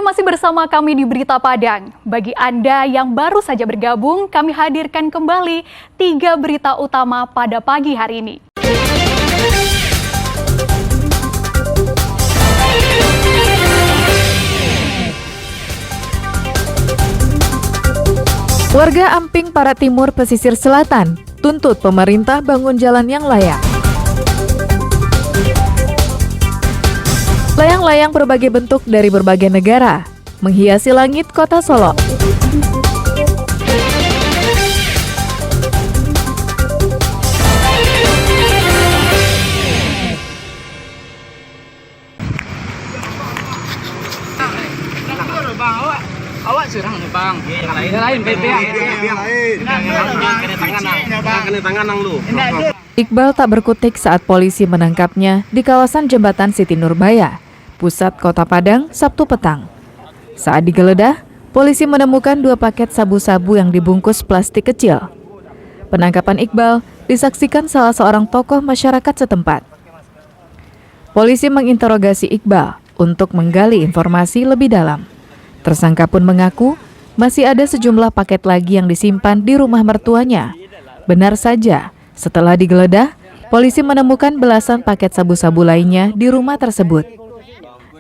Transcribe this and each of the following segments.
masih bersama kami di Berita Padang. Bagi Anda yang baru saja bergabung, kami hadirkan kembali 3 berita utama pada pagi hari ini. Warga Amping Parat Timur, Pesisir Selatan, tuntut pemerintah bangun jalan yang layak. Layang-layang berbagai bentuk dari berbagai negara menghiasi langit kota Solo. Awak serang nih bang, yang lain kena tangan nang lu. Iqbal tak berkutik saat polisi menangkapnya di kawasan Jembatan Siti Nurbaya, pusat Kota Padang, Sabtu petang. Saat digeledah, polisi menemukan 2 paket sabu-sabu yang dibungkus plastik kecil. Penangkapan Iqbal disaksikan salah seorang tokoh masyarakat setempat. Polisi menginterogasi Iqbal untuk menggali informasi lebih dalam. Tersangka pun mengaku masih ada sejumlah paket lagi yang disimpan di rumah mertuanya. Benar saja, setelah digeledah, polisi menemukan belasan paket sabu-sabu lainnya di rumah tersebut.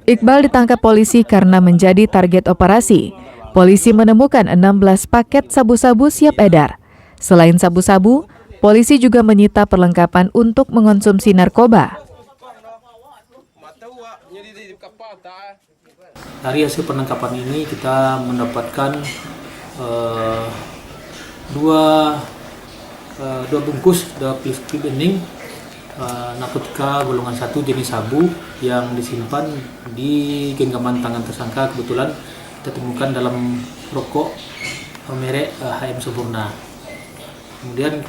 Iqbal ditangkap polisi karena menjadi target operasi. Polisi menemukan 16 paket sabu-sabu siap edar. Selain sabu-sabu, polisi juga menyita perlengkapan untuk mengonsumsi narkoba. Dari hasil penangkapan ini kita mendapatkan dua bungkus plastik bening narkotika golongan 1 jenis sabu yang disimpan di genggaman tangan tersangka. Kebetulan kita temukan dalam rokok merek HM Sempurna. Kemudian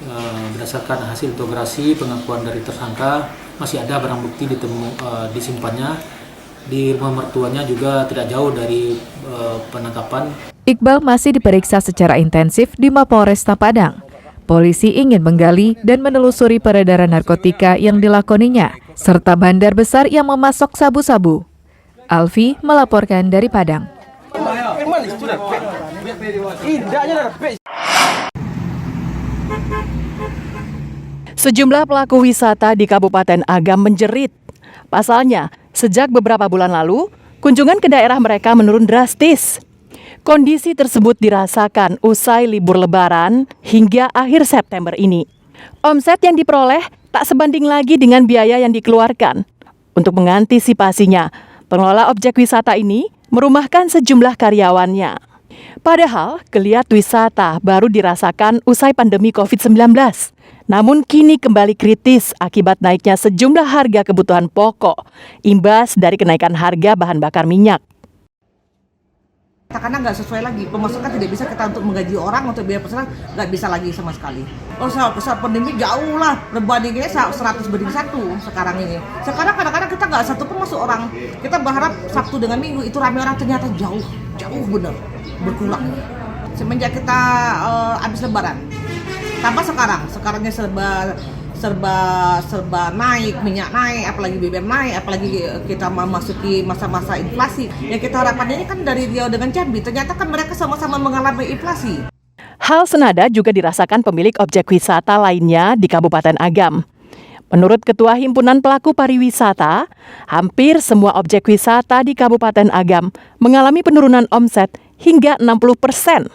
berdasarkan hasil integrasi pengakuan dari tersangka, masih ada barang bukti disimpannya di rumah mertuanya juga tidak jauh dari penangkapan. Iqbal masih diperiksa secara intensif di Mapolresta Padang. Polisi ingin menggali dan menelusuri peredaran narkotika yang dilakoninya, serta bandar besar yang memasok sabu-sabu. Alfi melaporkan dari Padang. Sejumlah pelaku wisata di Kabupaten Agam menjerit. Pasalnya, sejak beberapa bulan lalu, kunjungan ke daerah mereka menurun drastis. Kondisi tersebut dirasakan usai libur Lebaran hingga akhir September ini. Omset yang diperoleh tak sebanding lagi dengan biaya yang dikeluarkan. Untuk mengantisipasinya, pengelola objek wisata ini merumahkan sejumlah karyawannya. Padahal, geliat wisata baru dirasakan usai pandemi COVID-19. Namun kini kembali kritis akibat naiknya sejumlah harga kebutuhan pokok, imbas dari kenaikan harga bahan bakar minyak. Karena nggak sesuai lagi, pemasukan tidak bisa kita untuk menggaji orang, untuk biaya personal nggak bisa lagi sama sekali. Oh, saat pandemi jauh lah, perbandingannya 100 banding 1 sekarang ini. Sekarang kadang-kadang kita nggak satu pun masuk orang. Kita berharap Sabtu dengan Minggu itu ramai orang, ternyata jauh bener, berkurang. Semenjak kita habis Lebaran. Tanpa sekarangnya serba naik, minyak naik, apalagi BBM naik, apalagi kita memasuki masa-masa inflasi. Yang kita harapkan ini kan dari Riau dengan Jambi, ternyata kan mereka sama-sama mengalami inflasi. Hal senada juga dirasakan pemilik objek wisata lainnya di Kabupaten Agam. Menurut Ketua Himpunan Pelaku Pariwisata, hampir semua objek wisata di Kabupaten Agam mengalami penurunan omset hingga 60%.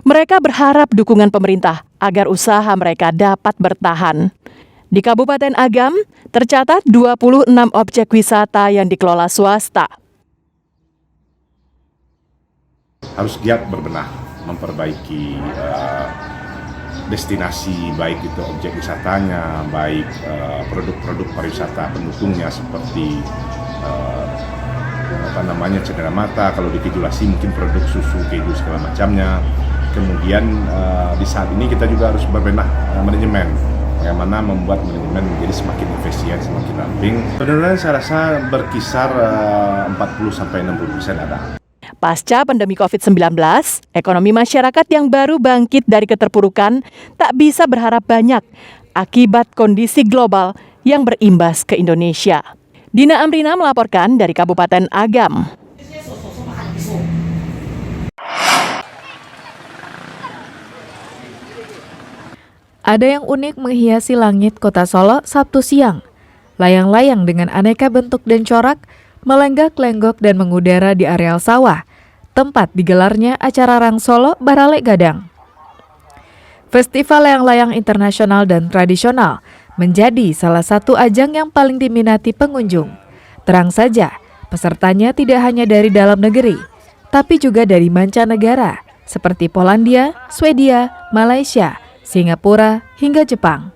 Mereka berharap dukungan pemerintah agar usaha mereka dapat bertahan. Di Kabupaten Agam, tercatat 26 objek wisata yang dikelola swasta. Harus giat berbenah, memperbaiki destinasi, baik itu objek wisatanya, baik produk-produk pariwisata pendukungnya seperti cenderamata, kalau di Kejulasi mungkin produk susu, keju segala macamnya. Kemudian di saat ini kita juga harus berbenah manajemen, bagaimana membuat manajemen menjadi semakin efisien, semakin ramping. Penurunan saya rasa berkisar 40-60% ada. Pasca pandemi COVID-19, ekonomi masyarakat yang baru bangkit dari keterpurukan tak bisa berharap banyak akibat kondisi global yang berimbas ke Indonesia. Dina Amrina melaporkan dari Kabupaten Agam. Ada yang unik menghiasi langit kota Solo Sabtu siang. Layang-layang dengan aneka bentuk dan corak melenggak-lenggok dan mengudara di areal sawah, tempat digelarnya acara Rang Solo Baralek Gadang. Festival layang-layang internasional dan tradisional menjadi salah satu ajang yang paling diminati pengunjung. Terang saja, pesertanya tidak hanya dari dalam negeri, tapi juga dari mancanegara seperti Polandia, Swedia, Malaysia, Singapura, hingga Jepang.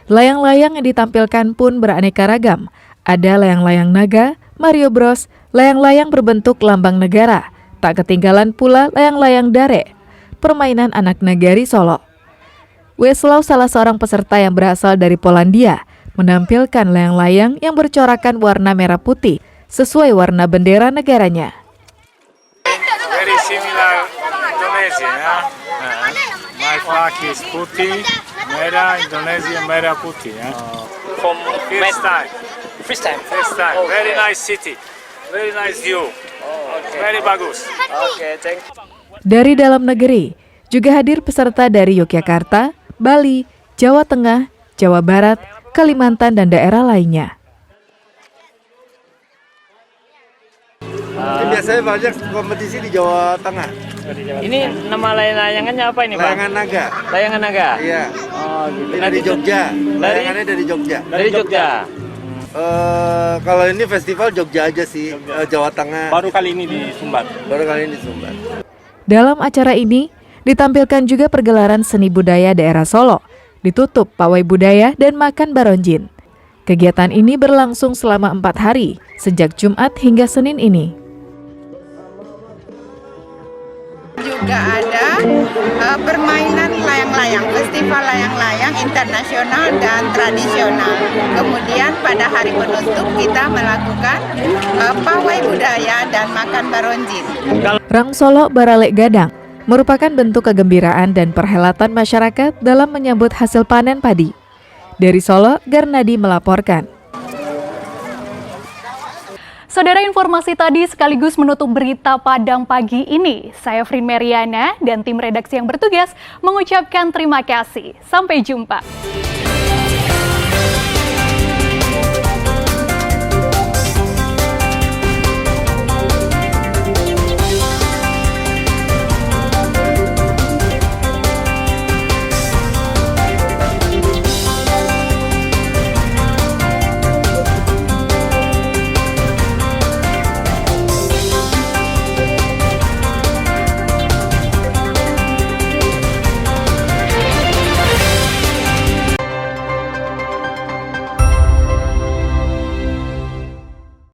Layang-layang yang ditampilkan pun beraneka ragam. Ada layang-layang naga, Mario Bros, layang-layang berbentuk lambang negara. Tak ketinggalan pula layang-layang dare, permainan anak negari Solo. Weslau, salah seorang peserta yang berasal dari Polandia, menampilkan layang-layang yang bercorakan warna merah putih sesuai warna bendera negaranya. Very similar Indonesia, ya. My flag is putih, merah, Indonesia merah putih, ya. From First time. First time. First time. Very nice city, very nice view, very bagus. Okay, thank you. Dari dalam negeri, juga hadir peserta dari Yogyakarta, Bali, Jawa Tengah, Jawa Barat, Kalimantan, dan daerah lainnya. Biasanya banyak kompetisi di Jawa Tengah. Ini nama layang-layangannya apa ini, Pak? Layangan naga. Layangan naga. Iya. Oh, gitu. Ini dari Jogja. Layangannya dari Jogja. Dari Jogja. Kalau ini festival Jogja aja sih, Jawa Tengah. Baru kali ini di Sumbar. Baru kali ini di Sumbar. Dalam acara ini, ditampilkan juga pergelaran seni budaya daerah Solo, ditutup pawai budaya dan makan baronjin. Kegiatan ini berlangsung selama 4 hari, sejak Jumat hingga Senin ini. Juga ada permainan layang-layang, festival layang-layang internasional dan tradisional. Kemudian pada hari penutup kita melakukan pawai budaya dan makan baronjin. Rang Solo Baralek Gadang merupakan bentuk kegembiraan dan perhelatan masyarakat dalam menyambut hasil panen padi. Dari Solo, Garnadi melaporkan. Saudara, informasi tadi sekaligus menutup berita Padang pagi ini. Saya Frin Meriana dan tim redaksi yang bertugas mengucapkan terima kasih. Sampai jumpa.